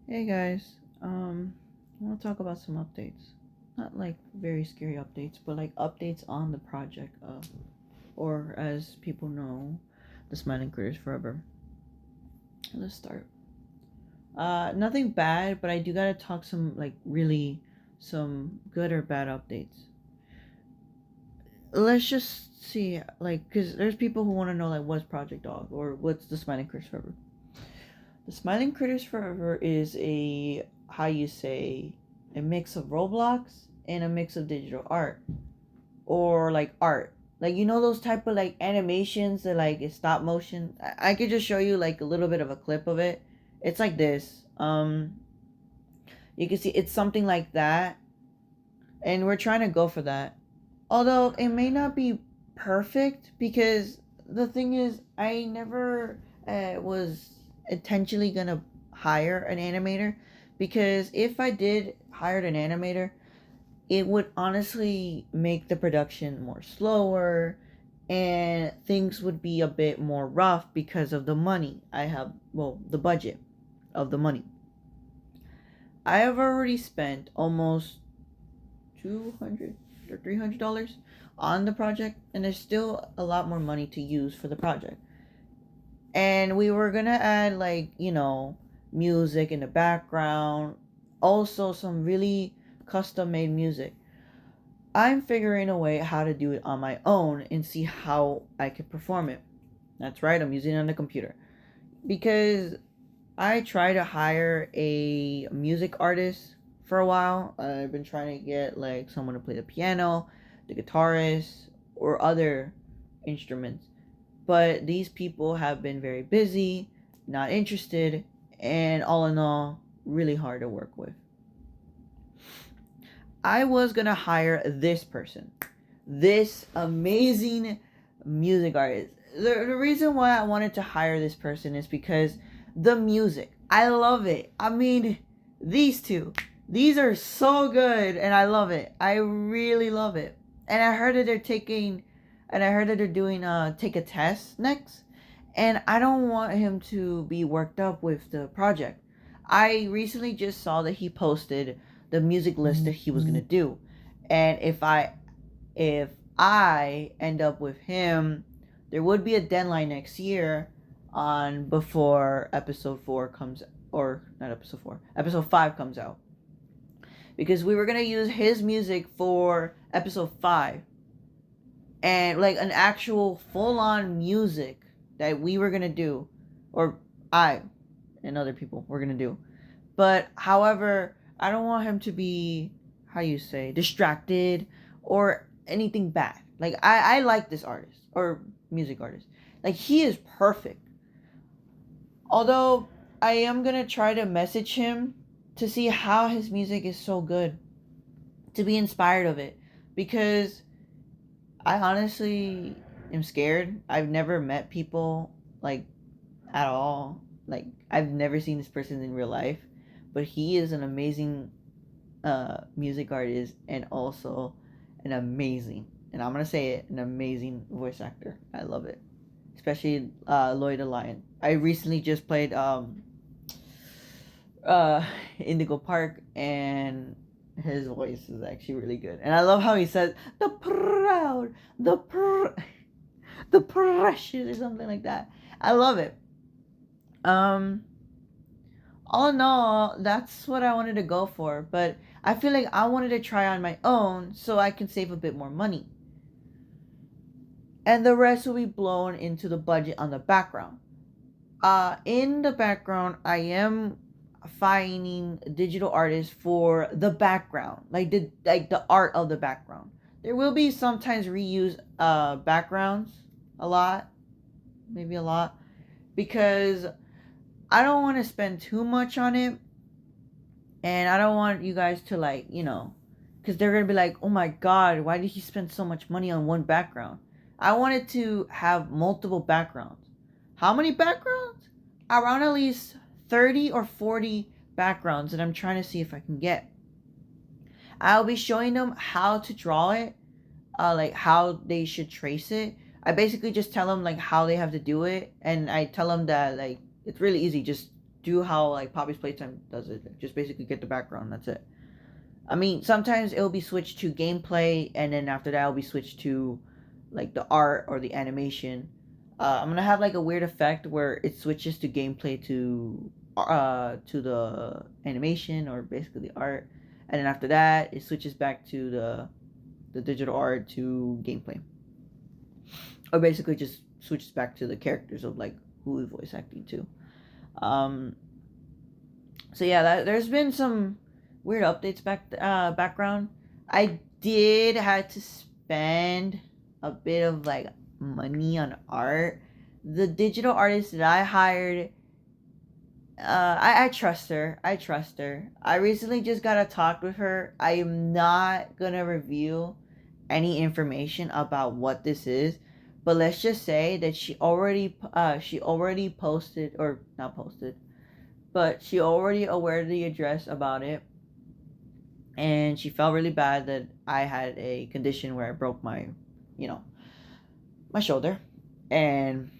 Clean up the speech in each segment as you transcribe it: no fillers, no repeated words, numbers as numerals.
Hey guys, I want to talk about some updates. Not like very scary updates, but like updates on the project or as people know, the Smiling Critters Forever. Let's start. Nothing bad, but I do gotta talk some like really some good or bad updates. Let's just see, like, cause there's people who want to know like what's Project Dog or what's the Smiling Critters Forever. The Smiling Critters Forever is a how you say a mix of Roblox and a mix of digital art or like art. Like those type of like animations that like is stop motion. I could just show you like a little bit of a clip of it. It's like this. You can see it's something like that, and we're trying to go for that. Although it may not be perfect because the thing is, I never was intentionally gonna hire an animator because if I did hire an animator, it would honestly make the production more slower and things would be a bit more rough because of the money I have. Well, the budget of the money. I have already spent almost 200 or $300 on the project, and there's still a lot more money to use for the project. And we were gonna add like music in the background, also some really custom made music. I'm figuring a way how to do it on my own and see how I can perform it. That's right, I'm using it on the computer because I try to hire a music artist for a while. I've been trying to get like someone to play the piano, the guitarist, or other instruments. But these people have been very busy, not interested, and all in all, really hard to work with. I was gonna hire this person, this amazing music artist. The reason why I wanted to hire this person is because the music, I love it. I mean, these two, these are so good, and I love it. I really love it. And I heard that they're taking, and I heard that they're doing take a test next, and I don't want him to be worked up with the project. I recently just saw that he posted the music list that he was gonna do, and if I end up with him, there would be a deadline next year on before episode 4 comes, or not episode 4, episode 5 comes out, because we were gonna use his music for episode 5, and like an actual full on music that we were gonna do, or I and other people were gonna do. But however, I don't want him to be how you say distracted or anything bad. Like I like this artist or music artist. Like he is perfect. Although I am gonna try to message him to see how his music is so good, to be inspired of it, because I honestly am scared. I've never met people like at all. Like I've never seen this person in real life, but he is an amazing music artist and also an amazing, and I'm gonna say it, an amazing voice actor. I love it, especially Lloyd the Lion. I recently just played uh, Indigo Park, and his voice is actually really good. And I love how he says the proud, the precious, or something like that. I love it. Um, all in all, that's what I wanted to go for. But I feel like I wanted to try on my own so I can save a bit more money. And the rest will be blown into the budget on the background. In the background, I am finding digital artists for the background, like the art of the background. There will be sometimes reuse backgrounds, a lot, maybe a lot, because I don't want to spend too much on it, and I don't want you guys to like because they're gonna be like, oh my god, why did he spend so much money on one background? I wanted to have multiple backgrounds. How many backgrounds? Around at least 30 or 40 backgrounds that I'm trying to see if I can get. I'll be showing them how to draw it, like how they should trace it. I basically just tell them like how they have to do it, and I tell them that like it's really easy. Just do how like Poppy's Playtime does it. Just basically get the background. That's it. I mean, sometimes it'll be switched to gameplay, and then after that, it'll be switched to like the art or the animation. I'm gonna have like a weird effect where it switches to gameplay to the animation or basically the art, and then after that, it switches back to the digital art to gameplay, or basically just switches back to the characters of like who is voice acting to. Um, so yeah, there's been some weird updates background. I did had to spend a bit of like money on art. The digital artist that I hired, I trust her. I trust her. I recently just got a talk with her. I am not gonna reveal any information about what this is, but let's just say that she already posted, or not posted, but she already aware the address about it, and she felt really bad that I had a condition where I broke my, you know, my shoulder, and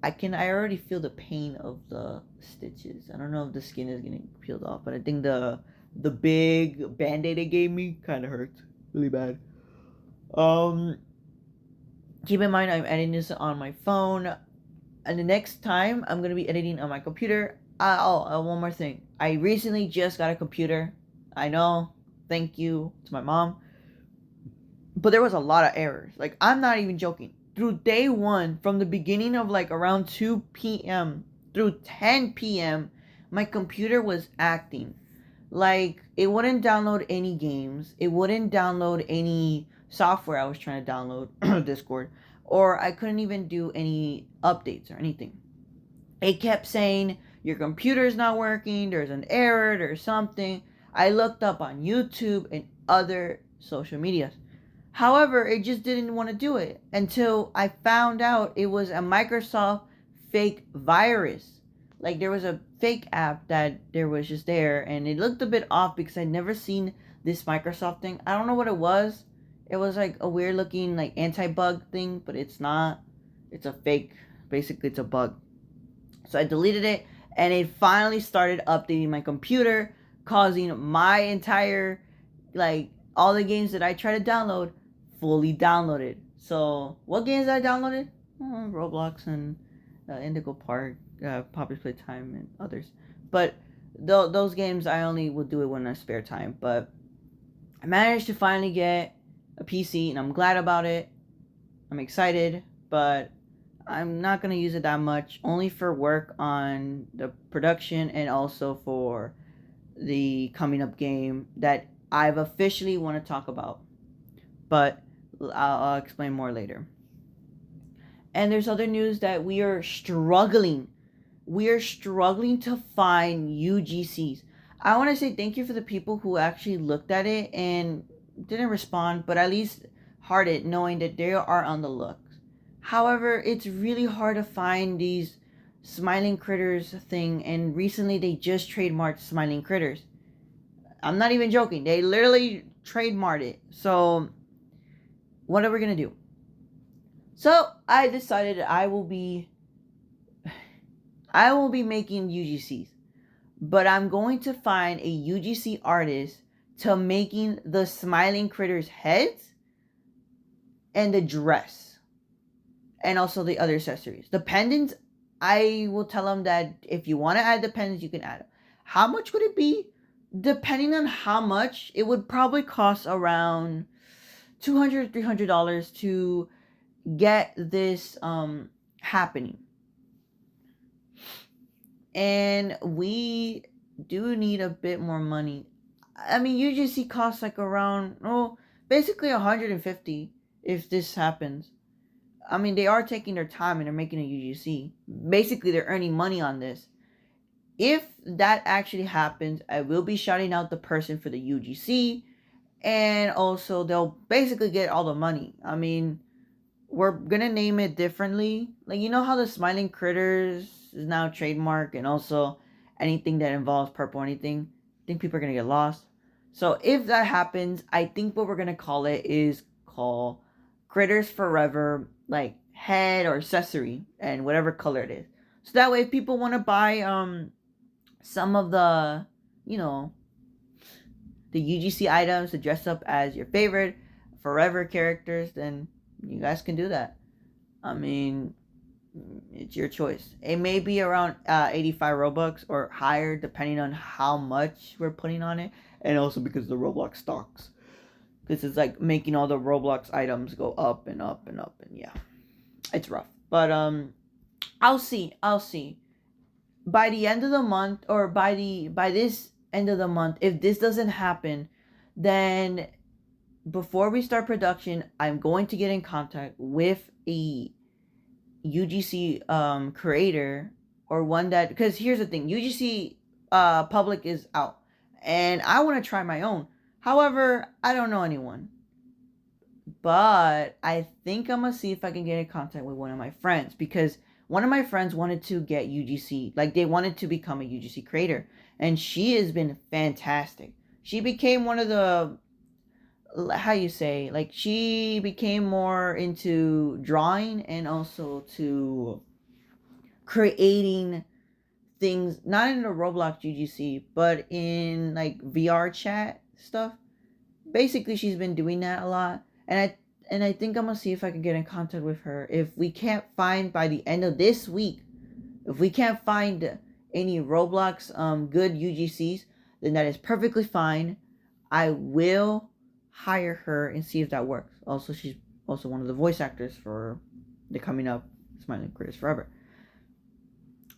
I already feel the pain of the stitches. I don't know if the skin is getting peeled off, but I think the big band-aid they gave me kind of hurts really bad. Um, Keep in mind I'm editing this on my phone, and the next time I'm gonna be editing on my computer. One more thing. I recently just got a computer. I know. Thank you to my mom. But there was a lot of errors. Like, I'm not even joking. Through day one, from the beginning of like around 2 p.m. through 10 p.m., my computer was acting. Like, it wouldn't download any games. It wouldn't download any software I was trying to download, Discord. Or I couldn't even do any updates or anything. It kept saying, your computer's not working, there's an error, there's something. I looked up on YouTube and other social medias. However, it just didn't want to do it until I found out it was a Microsoft fake virus. Like, there was a fake app that there was just there, and it looked a bit off because I'd never seen this Microsoft thing. I don't know what it was. It was like a weird looking like anti-bug thing, but it's not. It's a fake. Basically, it's a bug. So I deleted it, and it finally started updating my computer, causing my entire, like, all the games that I tried to download fully downloaded. So what games I downloaded? Roblox and Indigo Park, Poppy's Playtime, and others. But those games I only will do it when I have spare time. But I managed to finally get a PC, and I'm glad about it. I'm excited, but I'm not going to use it that much. Only for work on the production and also for the coming up game that I've officially want to talk about. But I'll explain more later. And there's other news that we are struggling. We are struggling to find UGCs. I want to say thank you for the people who actually looked at it and didn't respond, but at least hearted knowing that they are on the look. However, it's really hard to find these smiling critters thing, and recently they just trademarked smiling critters. I'm not even joking. They literally trademarked it. So what are we gonna do? So I decided I will be making UGCs, but I'm going to find a UGC artist to making the smiling critters heads and the dress and also the other accessories. The pendants, I will tell them that if you want to add the pendants, you can add them. How much would it be? Depending on how much, it would probably cost around $200, $300 to get this happening. And we do need a bit more money. I mean, UGC costs like around, basically 150 if this happens. I mean, they are taking their time and they're making a UGC. Basically, they're earning money on this. If that actually happens, I will be shouting out the person for the UGC, and also they'll basically get all the money. I mean, we're gonna name it differently. Like, you know how the smiling critters is now trademark, and also anything that involves purple or anything, I think people are gonna get lost. So if that happens, I think what we're gonna call it is call Critters Forever, like head or accessory, and whatever color it is. So that way, if people want to buy some of the, you know, the UGC items to dress up as your favorite forever characters, then you guys can do that. I mean, it's your choice. It may be around 85 Robux or higher, depending on how much we're putting on it, and also because the Roblox stocks. Because it's like making all the Roblox items go up and up and up, and yeah, it's rough. But I'll see. I'll see. By the end of the month, or by this end of the month, if this doesn't happen, then before we start production, I'm going to get in contact with a UGC creator, or one that, because here's the thing, UGC public is out and I want to try my own. However, I don't know anyone, but I think I'm gonna see if I can get in contact with one of my friends, because one of my friends wanted to get UGC, like they wanted to become a UGC creator, and she has been fantastic. She became one of the, how you say, like she became more into drawing and also to creating things, not in the Roblox UGC, but in like VR chat stuff. Basically, she's been doing that a lot, and I think I'm gonna see if I can get in contact with her. If we can't find by the end of this week, if we can't find any Roblox good UGCs, then that is perfectly fine. I will hire her and see if that works. Also, she's also one of the voice actors for the coming up Smiling Critters Forever.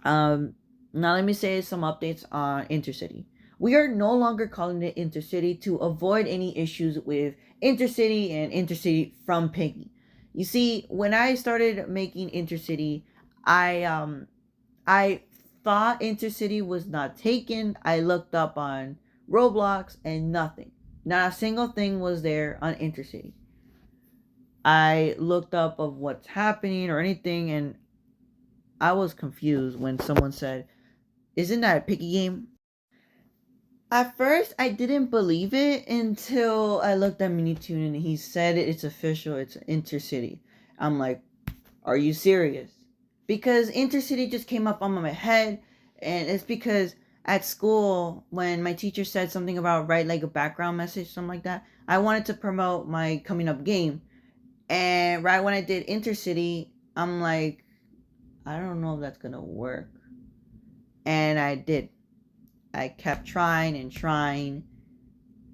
Now let me say some updates on Intercity. We are no longer calling it Intercity to avoid any issues with Intercity and Intercity from Piggy. You see, when I started making Intercity, I thought Intercity was not taken. I looked up on Roblox and nothing. Not a single thing was there on Intercity. I looked up of what's happening or anything, and I was confused when someone said, "Isn't that a Piggy game?" At first, I didn't believe it until I looked at Minitune and he said it's official. It's Intercity. I'm like, are you serious? Because Intercity just came up on my head, and it's because at school, when my teacher said something about write like a background message, something like that, I wanted to promote my coming up game. And right when I did Intercity, I'm like, I don't know if that's gonna work. And I did. I kept trying and trying,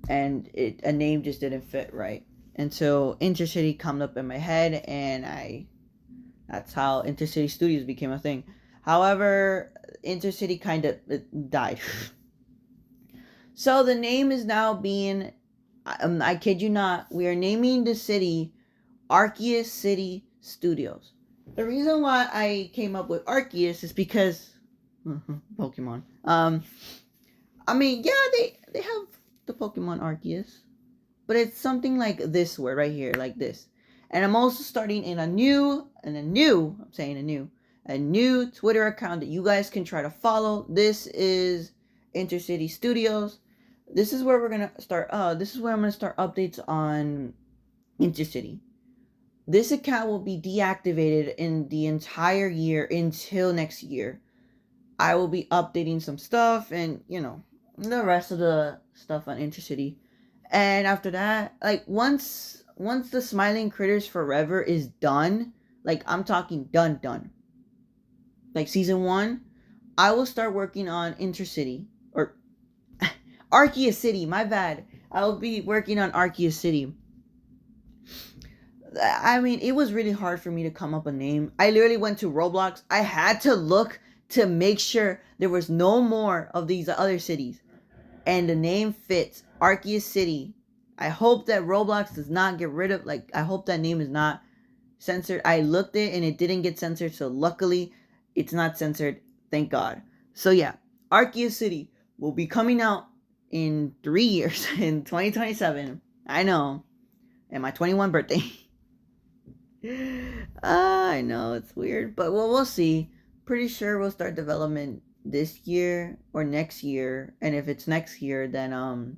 and a name just didn't fit right. And so Intercity come up in my head, and that's how Intercity Studios became a thing. However, Intercity kind of died. So the name is now being, I kid you not, we are naming the city Arceus City Studios. The reason why I came up with Arceus is because Pokemon. I mean, yeah, they have the Pokemon Arceus, but it's something like this word right here, like this. And I'm also starting in a new Twitter account that you guys can try to follow. This is Intercity Studios. This is where we're gonna start. This is where I'm gonna start updates on Intercity. This account will be deactivated in the entire year until next year. I will be updating some stuff, and the rest of the stuff on Intercity. And after that, like once the Smiling Critters Forever is done, like I'm talking done, like season 1, I will start working on Intercity, or Arceus City, my bad. I will be working on Arceus City. I mean, it was really hard for me to come up a name. I literally went to Roblox. I had to look to make sure there was no more of these other cities. And the name fits, Arceus City. I hope that Roblox does not get rid of, I hope that name is not censored. I looked it and it didn't get censored, so luckily it's not censored, thank God. So yeah, Arceus City will be coming out in 3 years, in 2027. I know, and my 21 birthday. I know, it's weird, but we'll see. Pretty sure we'll start development this year or next year, and if it's next year, then I'm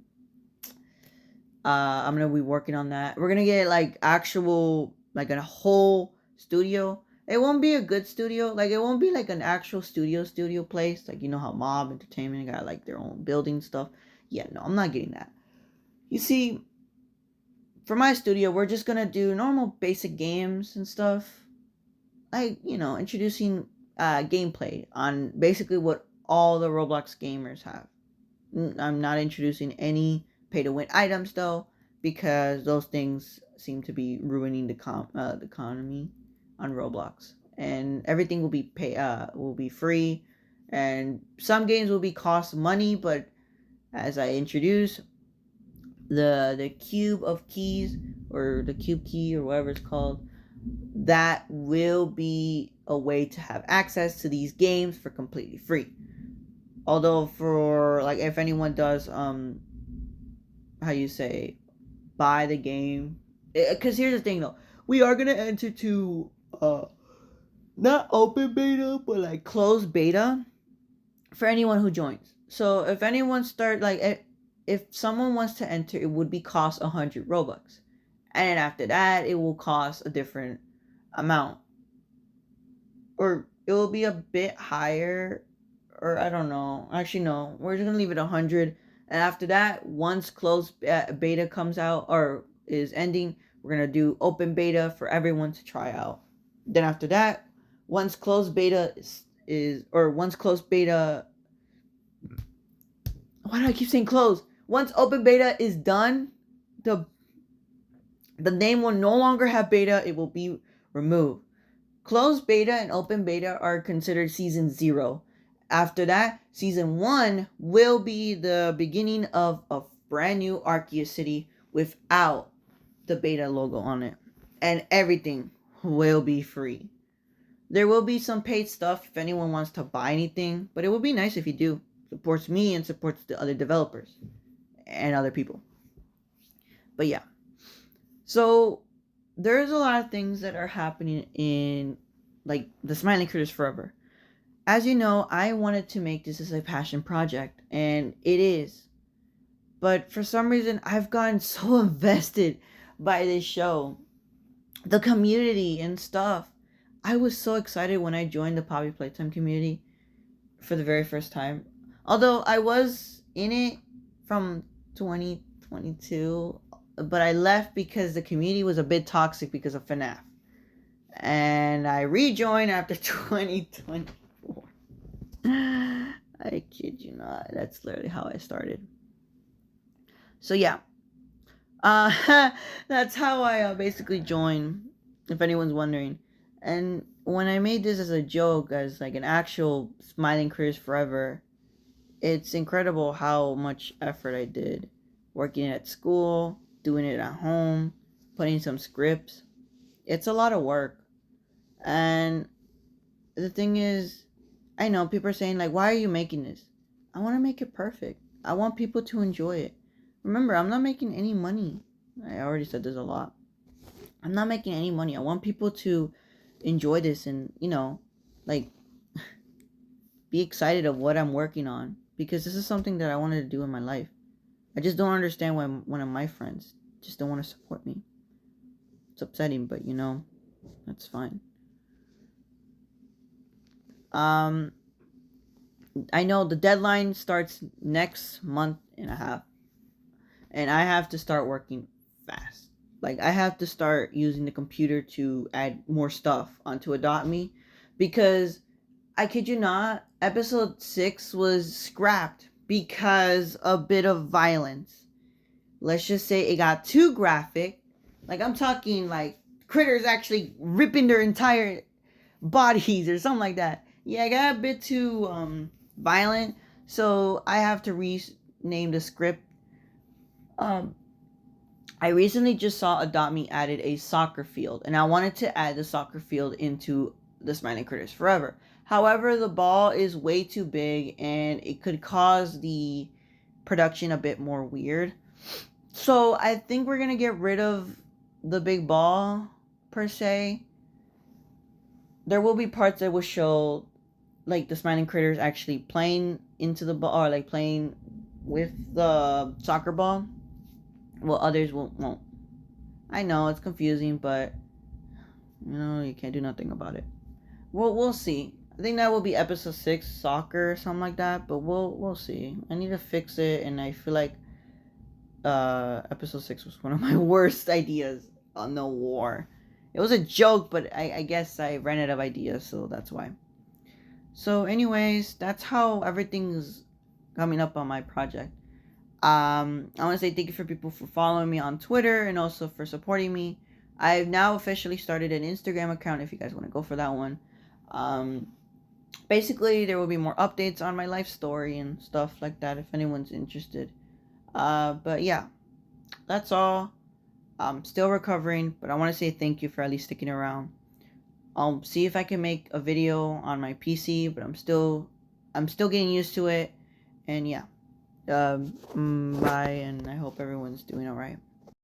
gonna be working on that. We're gonna get actual, a whole studio, It won't be a good studio. Like, it won't be like an actual studio place. Like, you know how Mob Entertainment got like their own building stuff. Yeah, no, I'm not getting that. You see, for my studio, we're just gonna do normal basic games and stuff. Like, introducing gameplay on basically what all the Roblox gamers have. I'm not introducing any pay to win items though, because those things seem to be ruining the economy on Roblox. And everything will be free, and some games will be cost money. But as I introduce the cube of keys, or the cube key, or whatever it's called, that will be a way to have access to these games for completely free. Although, for like, if anyone does how you say, buy the game, because here's the thing though, we are gonna enter to not open beta, but like closed beta for anyone who joins. So if anyone start, like, if someone wants to enter, it would be cost 100 Robux, and then after that it will cost a different amount, or it will be a bit higher, or I don't know. Actually, no, we're just gonna leave it 100. And after that, once closed beta comes out or is ending, we're gonna do open beta for everyone to try out. Then after that, once closed beta once closed beta, why do I keep saying closed? Once open beta is done, the name will no longer have beta. It will be removed. Closed beta and open beta are considered season 0. After that, season 1 will be the beginning of a brand new Arceus City without the beta logo on it. And everything will be free. There will be some paid stuff if anyone wants to buy anything, but it would be nice if you do. Supports me and supports the other developers and other people. But yeah. So there's a lot of things that are happening in, like, the Smiling Critters Forever. As you know, I wanted to make this as a passion project, and it is. But for some reason, I've gotten so invested by this show, the community and stuff. I was so excited when I joined the Poppy Playtime community for the very first time. Although I was in it from 2022, but I left because the community was a bit toxic because of FNAF. And I rejoined after 2024. I kid you not. That's literally how I started. So yeah. That's how I basically joined, if anyone's wondering. And when I made this as a joke, as like an actual Smiling Critters Forever, it's incredible how much effort I did. Working at school, doing it at home, putting some scripts. It's a lot of work. And the thing is, I know people are saying, like, why are you making this? I want to make it perfect. I want people to enjoy it. Remember, I'm not making any money. I already said this a lot. I'm not making any money. I want people to enjoy this and, like, be excited of what I'm working on. Because this is something that I wanted to do in my life. I just don't understand why one of my friends just don't want to support me. It's upsetting, but, that's fine. I know the deadline starts next month and a half. And I have to start working fast. Like, I have to start using the computer to add more stuff onto Adopt Me. Because, I kid you not, episode 6 was scrapped because a bit of violence. Let's just say it got too graphic. Like, I'm talking, like, critters actually ripping their entire bodies or something like that. Yeah, I got a bit too violent. So, I have to rename the script. I recently just saw Adopt Me added a soccer field, and I wanted to add the soccer field into the Smiling Critters Forever. However, the ball is way too big, and it could cause the production a bit more weird. So I think we're gonna get rid of the big ball, per se. There will be parts that will show, like, the Smiling Critters actually playing into the ball, or like playing with the soccer ball. Well, others won't. I know it's confusing, but you can't do nothing about it. we'll see. I think that will be episode 6, soccer or something like that. But we'll see. I need to fix it, and I feel like episode 6 was one of my worst ideas on the war. It was a joke, but I guess I ran out of ideas, so that's why. So, anyways, that's how everything's coming up on my project. I want to say thank you for people for following me on Twitter and also for supporting me. I've now officially started an Instagram account if you guys want to go for that one. Basically, there will be more updates on my life story and stuff like that if anyone's interested. But yeah, that's all. I'm still recovering, but I want to say thank you for at least sticking around. I'll see if I can make a video on my PC, but I'm still getting used to it. And yeah, bye, and I hope everyone's doing all right.